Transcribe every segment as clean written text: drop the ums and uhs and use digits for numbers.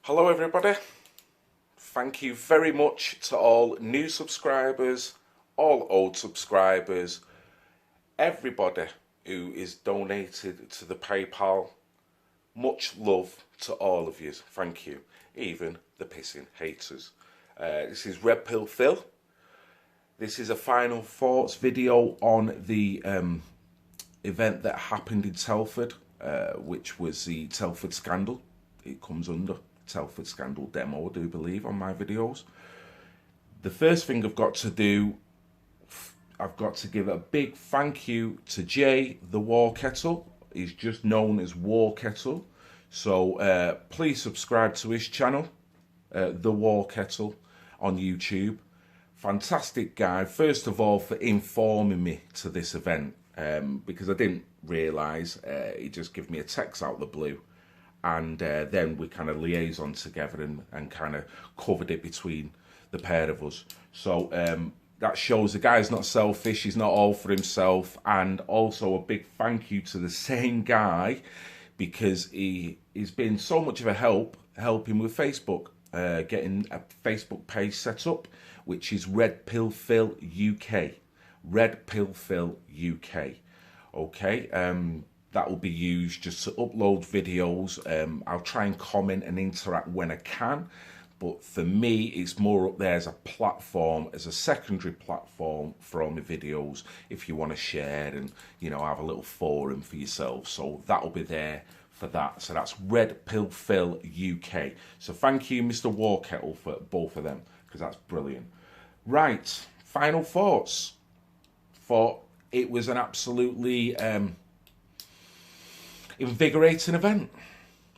Hello everybody, thank you very much to all new subscribers, all old subscribers, everybody who is donated to the PayPal. Much love to all of you, thank you, even the pissing haters. This is Red Pill Phil. This is a final thoughts video on the event that happened in Telford, which was the Telford scandal. It comes under Telford scandal demo, I do believe, on my videos. The first thing I've got to do, I've got to give a big thank you to Jay the War Kettle. He's just known as War Kettle, so please subscribe to his channel, the War Kettle, on YouTube. Fantastic guy, first of all, for informing me to this event, because I didn't realise. He just gave me a text out of the blue, and then we kind of liaison together and kind of covered it between the pair of us. So that shows the guy's not selfish, he's not all for himself. And also a big thank you to the same guy, because he's been so much of a help helping with Facebook, getting a Facebook page set up, which is Red Pill Phil UK. Red Pill Phil UK. Okay, that will be used just to upload videos. I'll try and comment and interact when I can, but for me it's more up there as a platform, as a secondary platform for all my videos, if you want to share and, you know, have a little forum for yourself. So that'll be there for that. So that's Red Pill Phil UK. So thank you, Mr. Warkettle, for both of them, because that's brilliant. Right, final thoughts. Thought it was an absolutely invigorating event.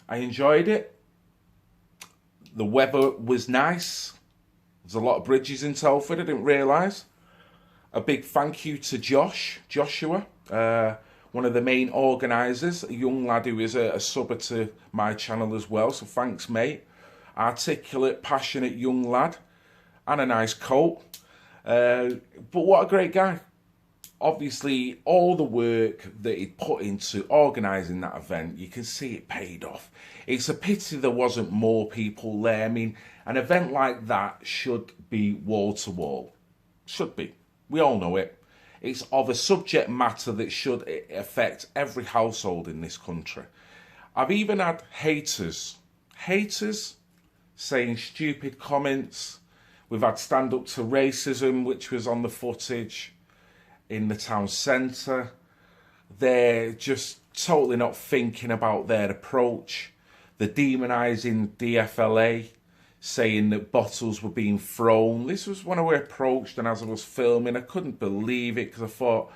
I enjoyed it. The weather was nice. There's a lot of bridges in Telford, I didn't realise. A big thank you to Joshua, one of the main organisers, a young lad who is a subber to my channel as well, so thanks mate. Articulate, passionate young lad, and a nice coat. But what a great guy. Obviously, all the work that he put into organising that event, you can see it paid off. It's a pity there wasn't more people there. I mean, an event like that should be wall to wall. Should be. We all know it. It's of a subject matter that should affect every household in this country. I've even had haters saying stupid comments. We've had stand up to racism, which was on the footage in the town centre. They're just totally not thinking about their approach. They're demonising DFLA, saying that bottles were being thrown. This was when I was approached, and as I was filming, I couldn't believe it, because I thought,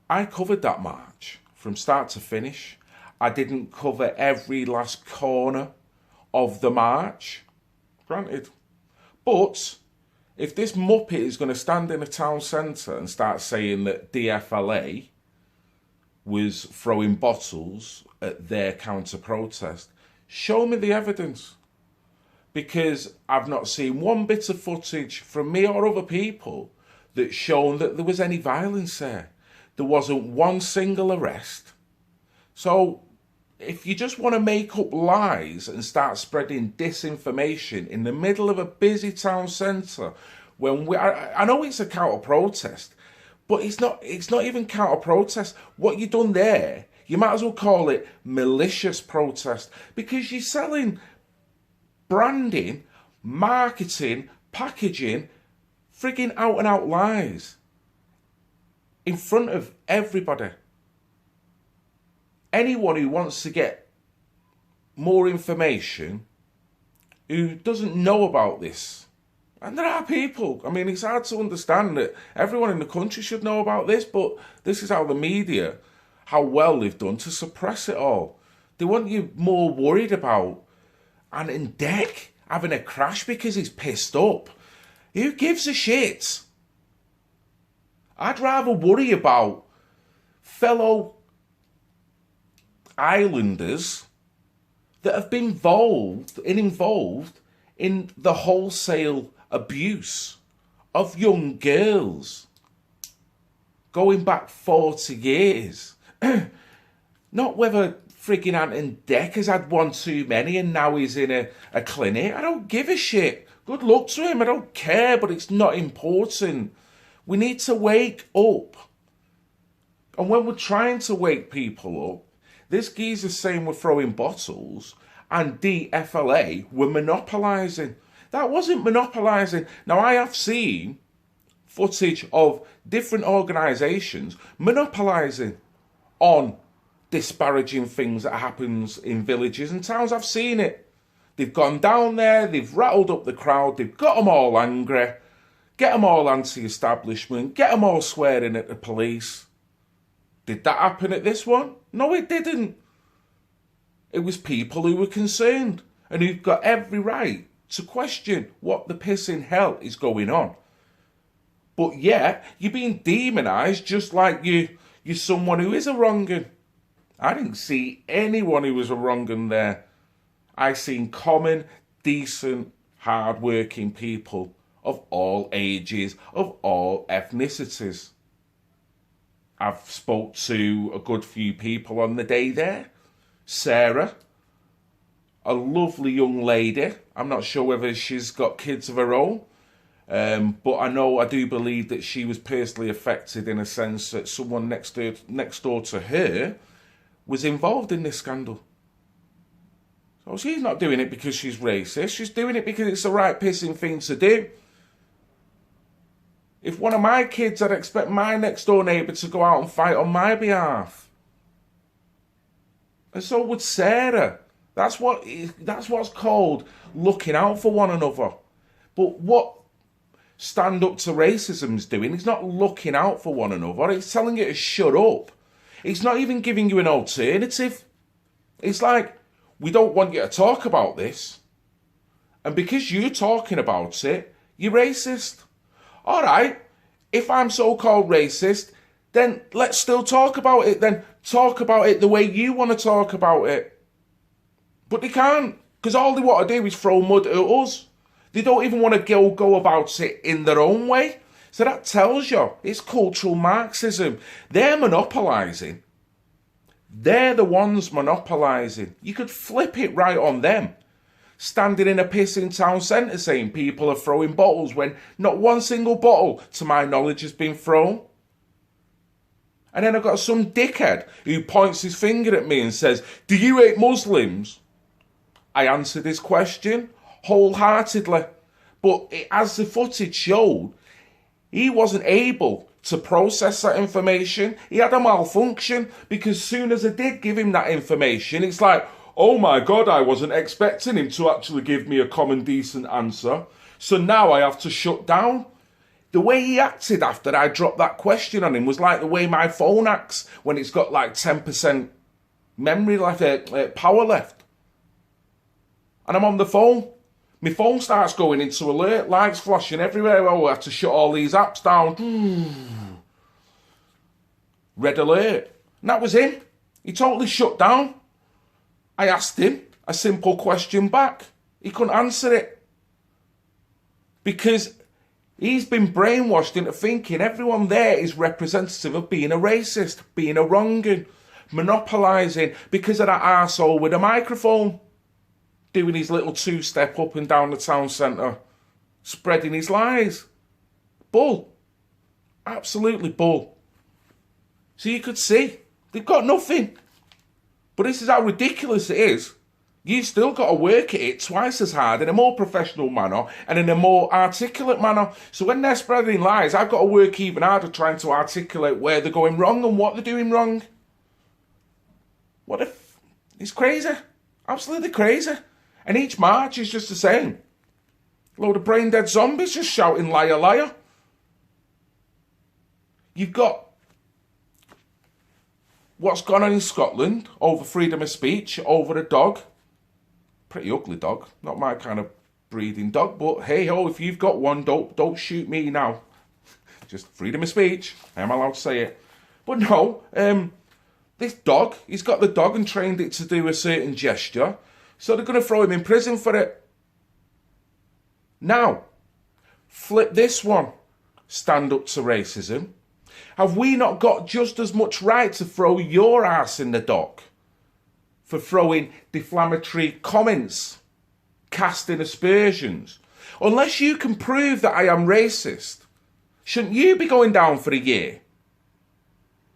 I covered that march from start to finish. I didn't cover every last corner of the march, granted. But if this muppet is going to stand in a town centre and start saying that DFLA was throwing bottles at their counter-protest, show me the evidence. Because I've not seen one bit of footage from me or other people that's shown that there was any violence there. There wasn't one single arrest. So if you just want to make up lies and start spreading disinformation in the middle of a busy town centre, when I know it's a counter-protest, but it's not even counter-protest. What you've done there, you might as well call it malicious protest, because you're selling branding, marketing, packaging, frigging out-and-out lies in front of everybody. Anyone who wants to get more information, who doesn't know about this, and there are people, I mean, it's hard to understand that everyone in the country should know about this, but this is how the media, how well they've done to suppress it all. They want you more worried about Ant and Dec having a crash because he's pissed up. Who gives a shit? I'd rather worry about fellow islanders that have been involved in the wholesale abuse of young girls going back 40 years. Not whether frigging Anton Deck has had one too many and now he's in a clinic. I don't give a shit. Good luck to him. I don't care, but it's not important. We need to wake up. And when we're trying to wake people up, this geezer's saying we're throwing bottles and DFLA were monopolising. That wasn't monopolising. Now, I have seen footage of different organisations monopolising on disparaging things that happens in villages and towns. I've seen it. They've gone down there, they've rattled up the crowd, they've got them all angry, get them all anti-establishment, get them all swearing at the police. Did that happen at this one? No, it didn't. It was people who were concerned and who've got every right to question what the piss in hell is going on. But yeah, you're being demonised just like you're someone who is a wrong-un. I didn't see anyone who was a wrong-un there. I seen common, decent, hard-working people of all ages, of all ethnicities. I've spoke to a good few people on the day there. Sarah, a lovely young lady. I'm not sure whether she's got kids of her own, but I do believe that she was personally affected in a sense that someone next door to her was involved in this scandal. So she's not doing it because she's racist. She's doing it because it's the right pissing thing to do. If one of my kids, I'd expect my next door neighbour to go out and fight on my behalf. And so would Sarah. That's what's called looking out for one another. But what Stand Up to Racism's doing is not looking out for one another. It's telling you to shut up. It's not even giving you an alternative. It's like, we don't want you to talk about this. And because you're talking about it, you're racist. All right, if I'm so-called racist, then let's still talk about it. Then talk about it the way you want to talk about it. But they can't, because all they want to do is throw mud at us. They don't even want to go about it in their own way. So that tells you it's cultural Marxism. They're monopolising. They're the ones monopolising. You could flip it right on them. Standing in a pissing town centre saying people are throwing bottles when not one single bottle, to my knowledge, has been thrown. And then I've got some dickhead who points his finger at me and says, "Do you hate Muslims?" I answered his question wholeheartedly. But as the footage showed, he wasn't able to process that information. He had a malfunction because as soon as I did give him that information, it's like, oh my God, I wasn't expecting him to actually give me a common, decent answer. So now I have to shut down. The way he acted after I dropped that question on him was like the way my phone acts when it's got like 10% memory left, power left. And I'm on the phone. My phone starts going into alert, lights flashing everywhere. Oh, I have to shut all these apps down. Red alert. And that was him. He totally shut down. I asked him a simple question back. He couldn't answer it. Because he's been brainwashed into thinking everyone there is representative of being a racist, being a wrong-un, monopolising because of that arsehole with a microphone, doing his little two-step up and down the town centre, spreading his lies. Bull. Absolutely bull. So you could see, they've got nothing. But this is how ridiculous it is. You've still got to work at it twice as hard in a more professional manner and in a more articulate manner. So when they're spreading lies, I've got to work even harder trying to articulate where they're going wrong and what they're doing wrong. What if... It's crazy. Absolutely crazy. And each march is just the same. A load of brain-dead zombies just shouting liar, liar. You've got what's gone on in Scotland over freedom of speech, over a dog. Pretty ugly dog. Not my kind of breeding dog, but hey-ho, if you've got one, don't shoot me now. Just freedom of speech. I am allowed to say it. But no, this dog, he's got the dog and trained it to do a certain gesture, so they're going to throw him in prison for it. Now, flip this one. Stand up to racism. Have we not got just as much right to throw your ass in the dock for throwing defamatory comments, casting aspersions? Unless you can prove that I am racist, shouldn't you be going down for a year?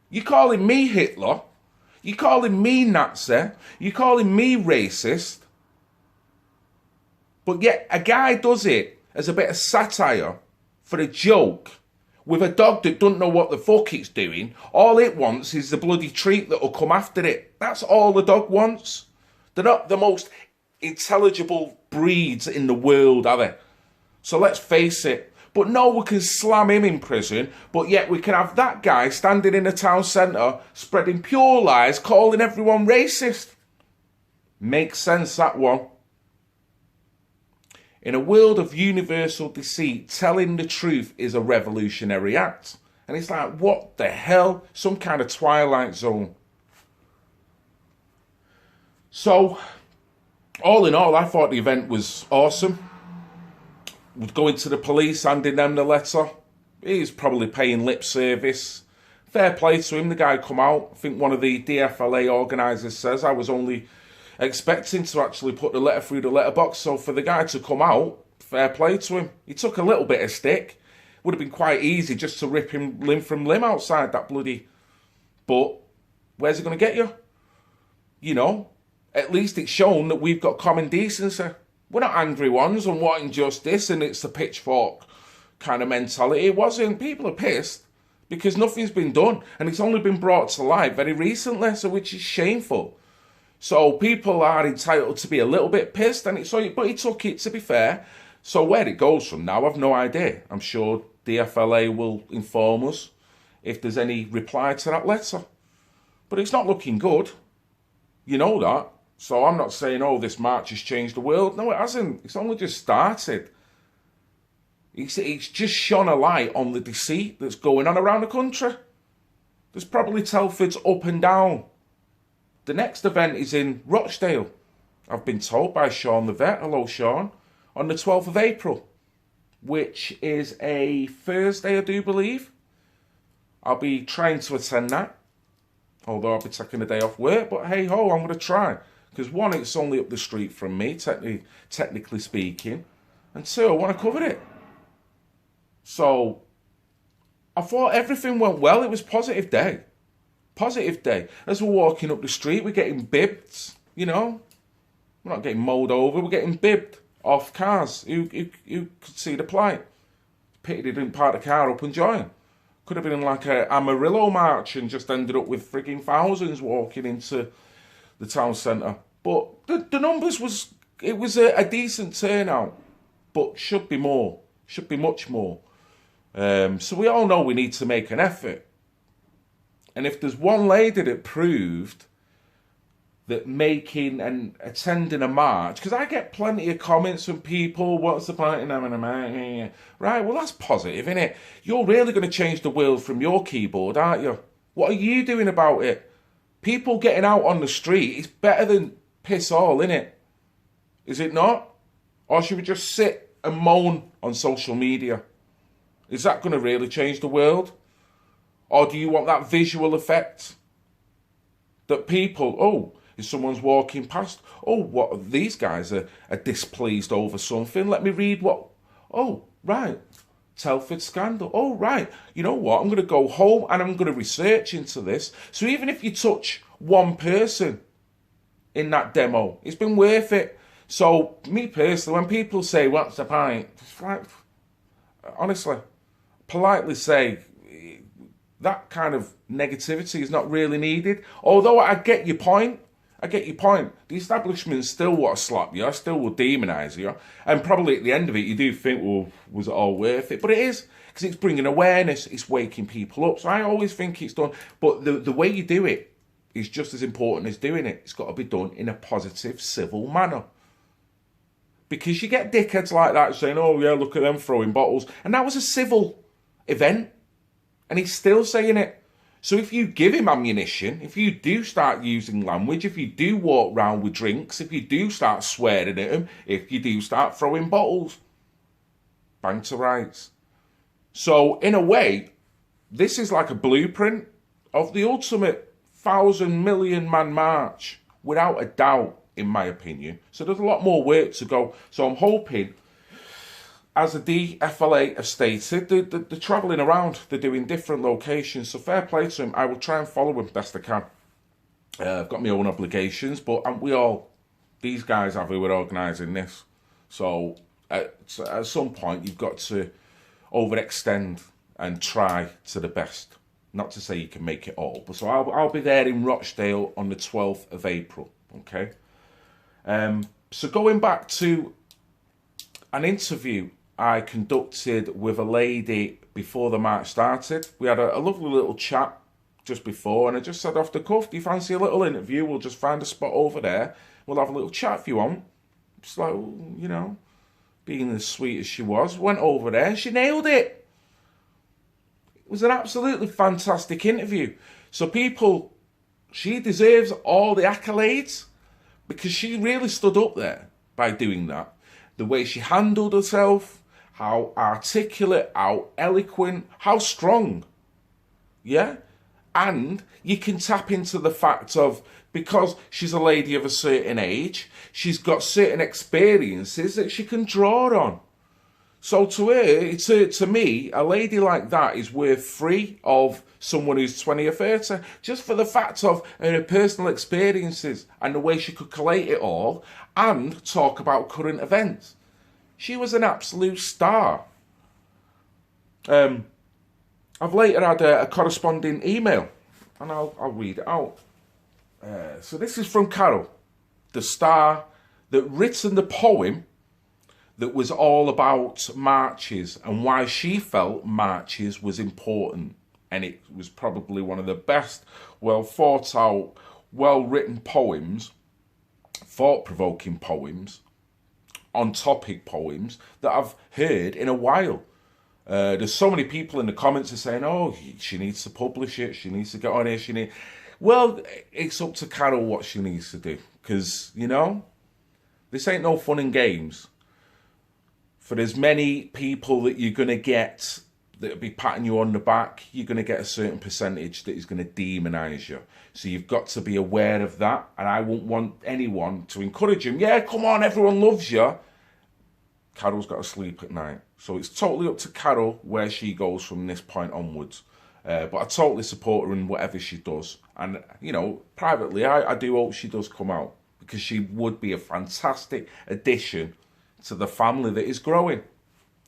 You're calling me Hitler, you're calling me Nazi, you're calling me racist, but yet a guy does it as a bit of satire for a joke with a dog that doesn't know what the fuck it's doing. All it wants is the bloody treat that'll come after it. That's all the dog wants. They're not the most intelligible breeds in the world, are they? So let's face it. But no, we can slam him in prison, but yet we can have that guy standing in a town centre spreading pure lies, calling everyone racist. Makes sense, that one. In a world of universal deceit, telling the truth is a revolutionary act. And it's like, what the hell? Some kind of Twilight Zone. So, all in all, I thought the event was awesome. Going to the police, handing them the letter. He's probably paying lip service. Fair play to him, the guy come out. I think one of the DFLA organisers says I was only expecting to actually put the letter through the letterbox. So for the guy to come out, fair play to him. He took a little bit of stick. Would have been quite easy just to rip him limb from limb outside that bloody... But where's it going to get you? You know, at least it's shown that we've got common decency. We're not angry ones and wanting justice and it's the pitchfork kind of mentality. It wasn't. People are pissed because nothing's been done and it's only been brought to light very recently, so which is shameful. So people are entitled to be a little bit pissed, and but he took it, to be fair. So where it goes from now, I've no idea. I'm sure DFLA will inform us if there's any reply to that letter. But it's not looking good. You know that. So I'm not saying, oh, this march has changed the world. No, it hasn't. It's only just started. It's just shone a light on the deceit that's going on around the country. There's probably Telfords up and down. The next event is in Rochdale. I've been told by Sean the Vet, hello Sean, on the 12th of April, which is a Thursday, I do believe. I'll be trying to attend that, although I'll be taking a day off work, but hey ho, I'm going to try. Because one, it's only up the street from me, technically speaking. And two, I want to cover it. So, I thought everything went well. It was a positive day. Positive day. As we're walking up the street, we're getting bibbed, you know. We're not getting mowed over, we're getting bibbed off cars. Who could see the plight? Pity they didn't park the car up and join. Could have been like a Amarillo march and just ended up with frigging thousands walking into the town centre. But the numbers was a decent turnout, but should be more, should be much more. So we all know we need to make an effort. And if there's one lady that proved that making and attending a march, because I get plenty of comments from people, what's the point in having a march? Right, well that's positive, isn't it? You're really going to change the world from your keyboard, aren't you? What are you doing about it? People getting out on the street is better than piss all, innit? Is it not? Or should we just sit and moan on social media? Is that going to really change the world? Or do you want that visual effect? That people, oh, if someone's walking past, oh, what, these guys are displeased over something. Let me read what, oh, right, Telford scandal. Oh, right, you know what, I'm going to go home and I'm going to research into this. So even if you touch one person in that demo, it's been worth it. So me personally, when people say, what's the point? It's like, honestly, politely say, that kind of negativity is not really needed. Although I get your point. I get your point. The establishment still want to slap you. I still will demonise you. And probably at the end of it, you do think, well, was it all worth it? But it is, because it's bringing awareness. It's waking people up. So I always think it's done. But the way you do it is just as important as doing it. It's got to be done in a positive, civil manner. Because you get dickheads like that saying, oh, yeah, look at them throwing bottles. And that was a civil event. And he's still saying it. So if you give him ammunition, if you do start using language, if you do walk round with drinks, if you do start swearing at him, if you do start throwing bottles, bang to rights. So in a way, this is like a blueprint of the ultimate 1,000,000,000 man march, without a doubt, in my opinion. So there's a lot more work to go. So I'm hoping, as the DFLA have stated, they're travelling around, they're doing different locations. So fair play to them. I will try and follow them best I can. I've got my own obligations, but these guys have who are organising this. So at some point, you've got to overextend and try to the best. Not to say you can make it all, but so I'll be there in Rochdale on the 12th of April. Okay. So going back to an interview I conducted with a lady before the march started. We had a lovely little chat just before, and I just said off the cuff, do you fancy a little interview? We'll just find a spot over there. We'll have a little chat if you want. Just like, you know, being as sweet as she was, went over there and she nailed it. It was an absolutely fantastic interview. So she deserves all the accolades because she really stood up there by doing that. The way she handled herself, how articulate, how eloquent, how strong. Yeah? And you can tap into the fact of, because she's a lady of a certain age, she's got certain experiences that she can draw on. So to her, to me, a lady like that is worth free of someone who's 20 or 30, just for the fact of her personal experiences and the way she could collate it all and talk about current events. She was an absolute star. I've later had a corresponding email, and I'll read it out. So this is from Carol, the star that written the poem that was all about marches and why she felt marches was important. And it was probably one of the best, well thought out, well written poems, thought-provoking poems, on-topic poems that I've heard in a while. There's so many people in the comments are saying, oh, she needs to publish it, she needs to get on here, Well, it's up to Carol what she needs to do. Because, you know, this ain't no fun and games. For as many people that you're going to get that'll be patting you on the back, you're going to get a certain percentage that is going to demonise you. So you've got to be aware of that. And I won't want anyone to encourage him. Yeah, come on, everyone loves you. Carol's got to sleep at night. So it's totally up to Carol where she goes from this point onwards. But I totally support her in whatever she does. And, you know, privately, I do hope she does come out. Because she would be a fantastic addition to the family that is growing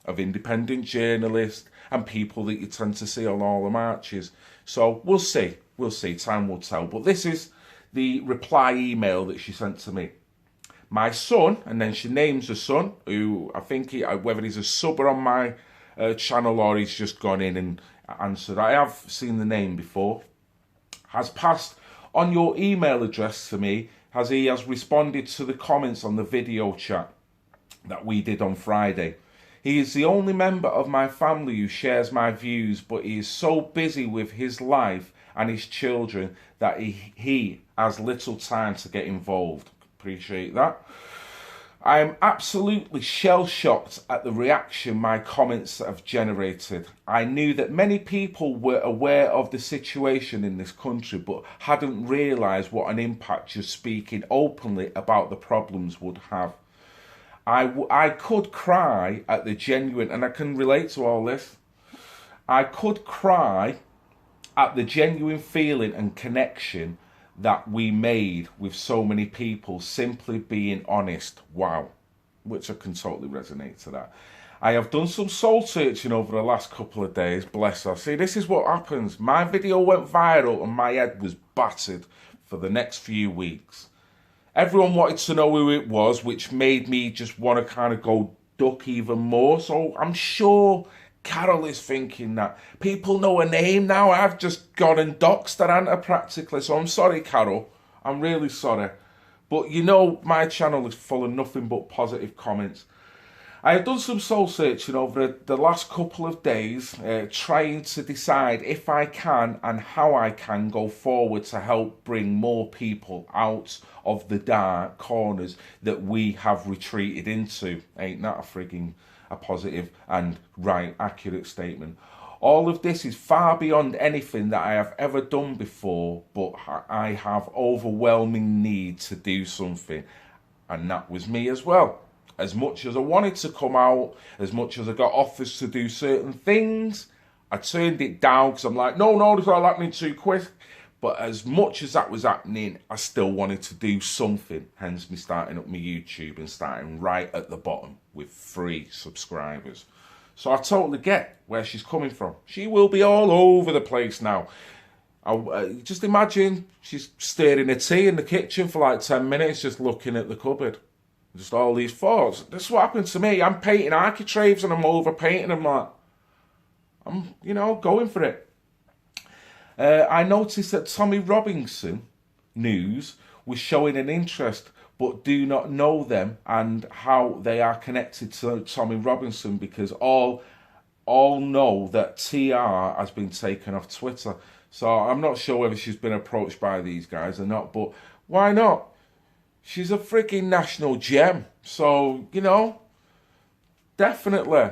of independent journalists and people that you tend to see on all the marches. So we'll see. We'll see. Time will tell. But this is the reply email that she sent to me. My son, and then she names the son, who I think, whether he's a subber on my channel or he's just gone in and answered. I have seen the name before. Has passed on your email address to me, as he has responded to the comments on the video chat that we did on Friday. He is the only member of my family who shares my views, but he is so busy with his life and his children that he has little time to get involved. Appreciate that. I am absolutely shell-shocked at the reaction my comments have generated. I knew that many people were aware of the situation in this country, but hadn't realised what an impact just speaking openly about the problems would have. I could cry at the genuine, and I can relate to all this, I could cry at the genuine feeling and connection that we made with so many people simply being honest. Wow. Which I can totally resonate to that. I have done some soul searching over the last couple of days, bless her. See, this is what happens. My video went viral and my head was battered for the next few weeks. Everyone wanted to know who it was, which made me just want to kind of go duck even more. So I'm sure Carol is thinking that people know her name now. I've just gone and doxed her, haven't I, practically. So I'm sorry, Carol. I'm really sorry. But you know, my channel is full of nothing but positive comments. I have done some soul searching over the last couple of days, trying to decide if I can and how I can go forward to help bring more people out of the dark corners that we have retreated into. Ain't that a frigging a positive and right, accurate statement? All of this is far beyond anything that I have ever done before, but I have overwhelming need to do something. And that was me as well. As much as I wanted to come out, as much as I got offers to do certain things, I turned it down because I'm like, no, this is all happening too quick. But as much as that was happening, I still wanted to do something. Hence me starting up my YouTube and starting right at the bottom with 3 subscribers. So I totally get where she's coming from. She will be all over the place now. Just imagine she's stirring a tea in the kitchen for like 10 minutes, just looking at the cupboard. Just all these thoughts. This is what happened to me. I'm painting architraves and I'm overpainting them. Like, I'm, going for it. I noticed that Tommy Robinson News was showing an interest, but do not know them and how they are connected to Tommy Robinson, because all know that TR has been taken off Twitter. So I'm not sure whether she's been approached by these guys or not, but why not? She's a freaking national gem. So, definitely.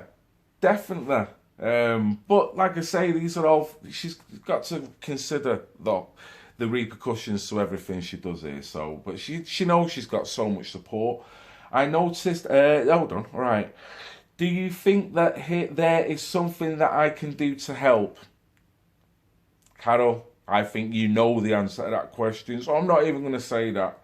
But like I say, these are all, she's got to consider the repercussions to everything she does here. So, but she knows she's got so much support. I noticed, hold on, all right. Do you think that there is something that I can do to help? Carol, I think you know the answer to that question, so I'm not even going to say that.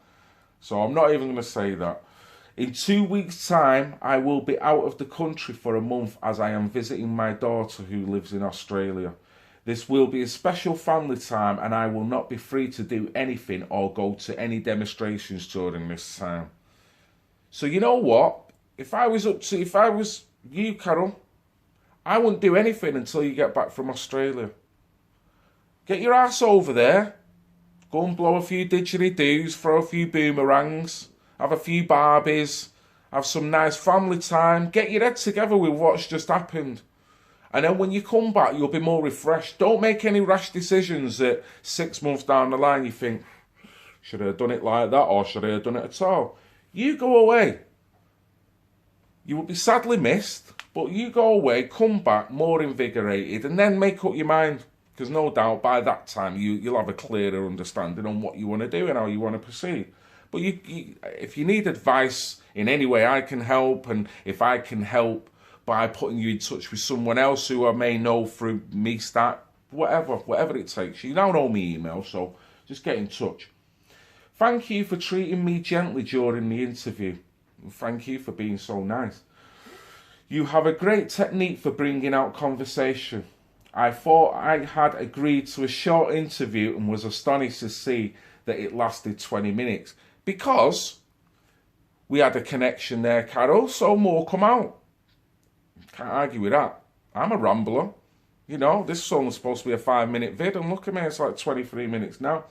In 2 weeks' time, I will be out of the country for a month as I am visiting my daughter who lives in Australia. This will be a special family time and I will not be free to do anything or go to any demonstrations during this time. So you know what? If I was you, Carol, I wouldn't do anything until you get back from Australia. Get your ass over there. Go and blow a few didgeridoos, throw a few boomerangs, have a few Barbies, have some nice family time, get your head together with what's just happened. And then when you come back, you'll be more refreshed. Don't make any rash decisions that 6 months down the line you think, should I have done it like that or should I have done it at all? You go away. You will be sadly missed, but you go away, come back more invigorated, and then make up your mind. Because no doubt by that time you'll have a clearer understanding on what you want to do and how you want to proceed. But if you need advice in any way I can help, and if I can help by putting you in touch with someone else who I may know through me, whatever it takes. You now know my email, so just get in touch. Thank you for treating me gently during the interview. Thank you for being so nice. You have a great technique for bringing out conversation. I thought I had agreed to a short interview and was astonished to see that it lasted 20 minutes. Because we had a connection there, Carol, so more come out. Can't argue with that. I'm a rambler. This is only supposed to be a 5-minute vid, and look at me, it's like 23 minutes now.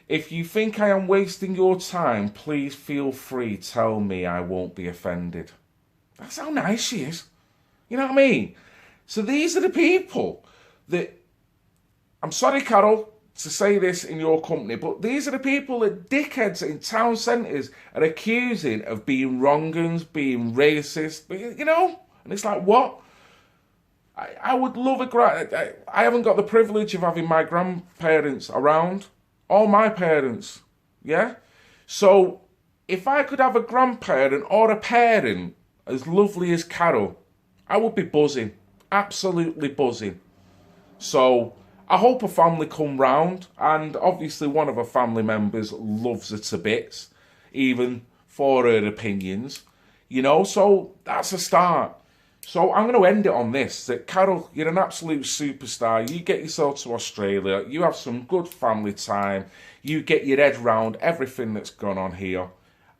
If you think I am wasting your time, please feel free, tell me, I won't be offended. That's how nice she is. You know what I mean? So these are the people that, I'm sorry, Carol, to say this in your company, but these are the people that dickheads in town centres are accusing of being wrong-uns, being racist, and it's like, what? I would love I haven't got the privilege of having my grandparents around, or my parents, yeah? So if I could have a grandparent or a parent as lovely as Carol, I would be buzzing. Absolutely buzzing. So I hope her family come round, and obviously one of her family members loves her to bits, even for her opinions, so that's a start. So I'm going to end it on this, that Carol, you're an absolute superstar. You get yourself to Australia, you have some good family time, you get your head round everything that's gone on here,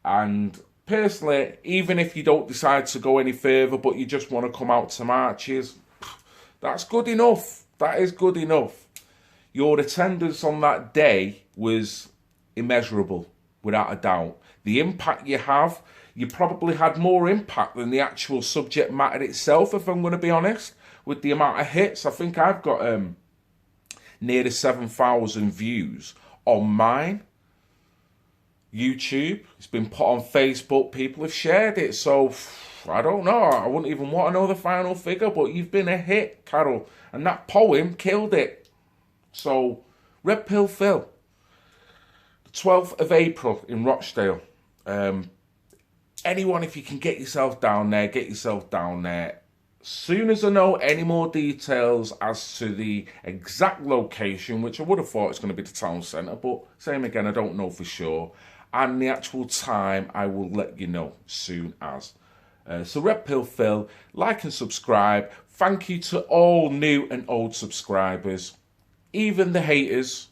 and personally, even if you don't decide to go any further, but you just want to come out to marches, that's good enough. That is good enough. Your attendance on that day was immeasurable, without a doubt. The impact you have, you probably had more impact than the actual subject matter itself, if I'm going to be honest, with the amount of hits. I think I've got nearly 7,000 views on mine. YouTube, it's been put on Facebook, people have shared it, so I don't know. I wouldn't even want to know the final figure, but you've been a hit, Carol. And that poem killed it. So, Red Pill Phil, the 12th of April in Rochdale. Anyone, if you can get yourself down there, get yourself down there. Soon as I know any more details as to the exact location, which I would have thought it's going to be the town centre, but same again, I don't know for sure. And the actual time, I will let you know soon as. So Red Pill Phil, like and subscribe. Thank you to all new and old subscribers, even the haters.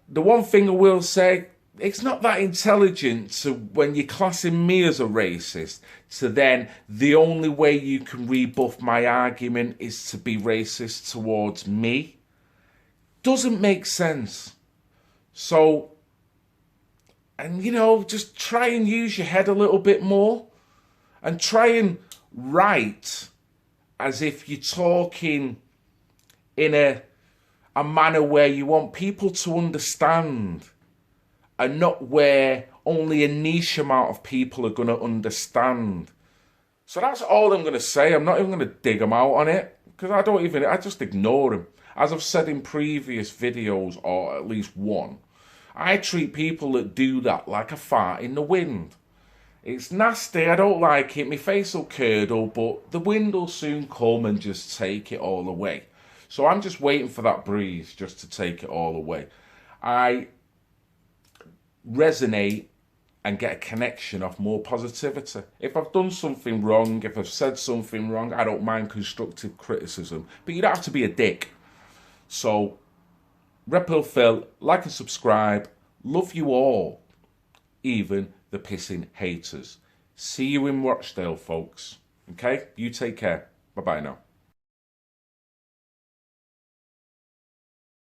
The one thing I will say, it's not that intelligent to, when you're classing me as a racist, to then the only way you can rebuff my argument is to be racist towards me. Doesn't make sense. So, and you know, just try and use your head a little bit more and try and write as if you're talking in a manner where you want people to understand, and not where only a niche amount of people are going to understand. So that's all I'm going to say. I'm not even going to dig them out on it, because I just ignore them. As I've said in previous videos, or at least one, I treat people that do that like a fart in the wind. It's nasty, I don't like it, my face will curdle, but the wind will soon come and just take it all away. So I'm just waiting for that breeze just to take it all away. I resonate and get a connection off more positivity. If I've done something wrong, if I've said something wrong, I don't mind constructive criticism. But you don't have to be a dick. So, Red Pill Phil, like and subscribe. Love you all, even the pissing haters. See you in Rochdale, folks. Okay? You take care. Bye-bye now.